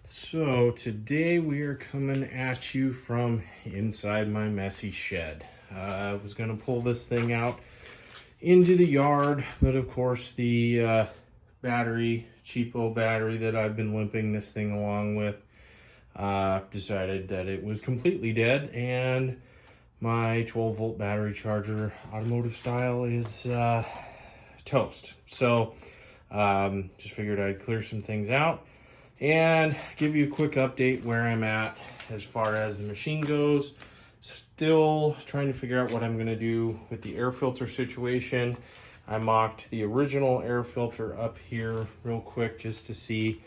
So today we are coming at you from inside my messy shed. I was going to pull this thing out into the yard, but of course the cheapo battery that I've been limping this thing along with decided that it was completely dead, and my 12-volt battery charger, automotive style, is toast. So just figured I'd clear some things out and give you a quick update where I'm at as far as the machine goes. Still trying to figure out what I'm going to do with the air filter situation. I mocked the original air filter up here real quick just to see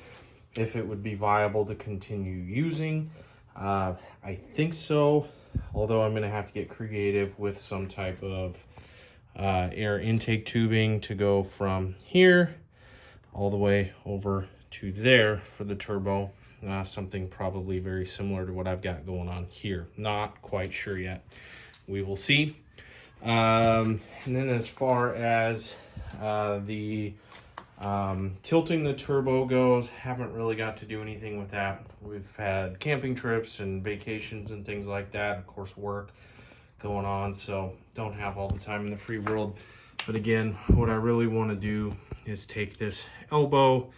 if it would be viable to continue using. I think so, although I'm going to have to get creative with some type of air intake tubing to go from here all the way over to there for the turbo. Something probably very similar to what I've got going on here. Not quite sure yet. We will see. And then as far as the tilting the turbo goes, haven't really got to do anything with that. We've had camping trips and vacations and things like that, of course work going on, so don't have all the time in the free world. But again, what I really want to do is take this elbow,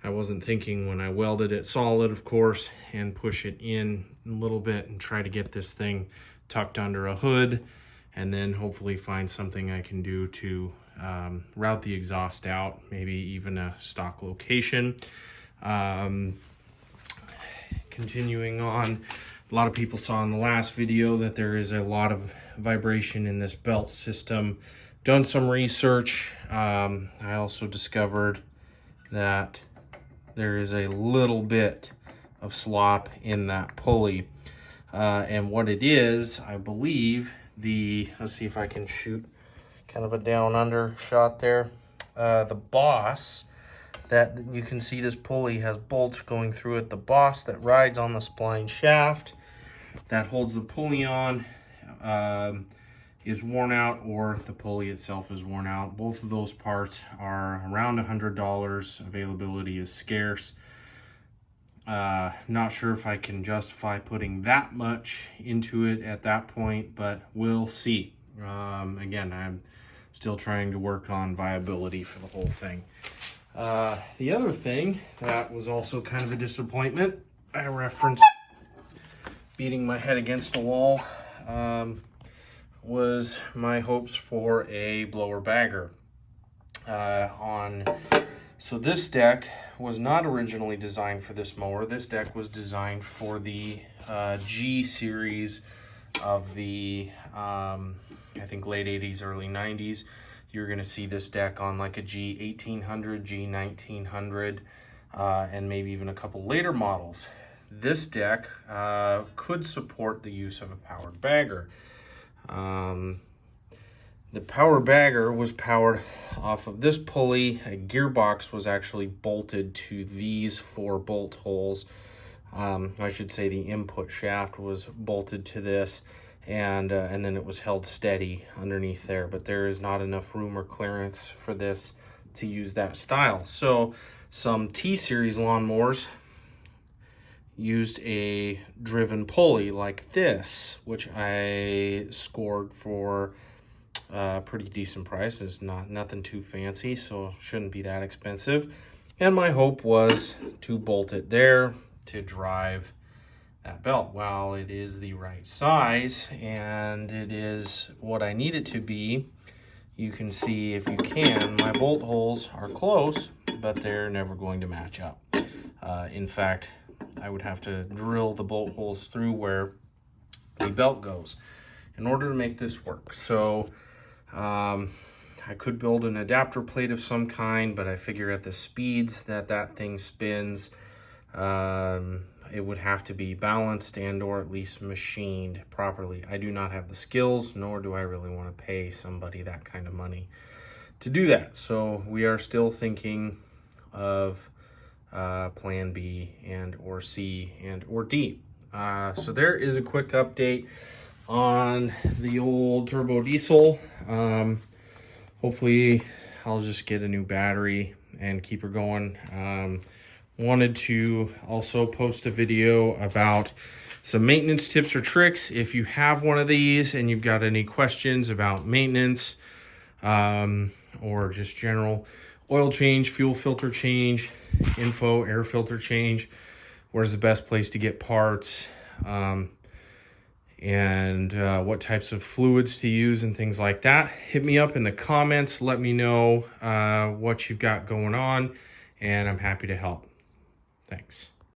I wasn't thinking when I welded it solid, of course, and push it in a little bit and try to get this thing tucked under a hood, and then hopefully find something I can do to route the exhaust out, maybe even a stock location. Continuing on, a lot of people saw in the last video that there is a lot of vibration in this belt system. Done some research. I also discovered that there is a little bit of slop in that pulley. And what it is, I believe, let's see if I can shoot kind of a down under shot there. The boss, that you can see this pulley has bolts going through it. The boss that rides on the spline shaft that holds the pulley on is worn out, or the pulley itself is worn out. Both of those parts are around $100. Availability is scarce. Not sure if I can justify putting that much into it at that point, but we'll see. Again, I'm still trying to work on viability for the whole thing. The other thing that was also kind of a disappointment, I referenced beating my head against a wall, was my hopes for a blower bagger. So this deck was not originally designed for this mower. This deck was designed for the G series of the, I think, late 80s, early 90s. You're going to see this deck on like a G1800, G1900, and maybe even a couple later models. This deck could support the use of a powered bagger. The power bagger was powered off of this pulley. A gearbox was actually bolted to these 4 bolt holes. I should say the input shaft was bolted to this, and then it was held steady underneath there. But there is not enough room or clearance for this to use that style. So some T-Series lawnmowers used a driven pulley like this, which I scored for a pretty decent price. It's nothing too fancy, so shouldn't be that expensive. And my hope was to bolt it there to drive that belt. Well, it is the right size and it is what I need it to be. You can see, if you can, my bolt holes are close, but they're never going to match up. In fact, I would have to drill the bolt holes through where the belt goes in order to make this work. So I could build an adapter plate of some kind, but I figure at the speeds that thing spins, it would have to be balanced and or at least machined properly. I do not have the skills, nor do I really want to pay somebody that kind of money to do that. So we are still thinking of plan B and or C and or D. So there is a quick update on the old turbo diesel. Hopefully I'll just get a new battery and keep her going. wanted to also post a video about some maintenance tips or tricks. If you have one of these and you've got any questions about maintenance or just general oil change, fuel filter change, info, air filter change, where's the best place to get parts, and what types of fluids to use and things like that, hit me up in the comments. Let me know what you've got going on, and I'm happy to help. Thanks.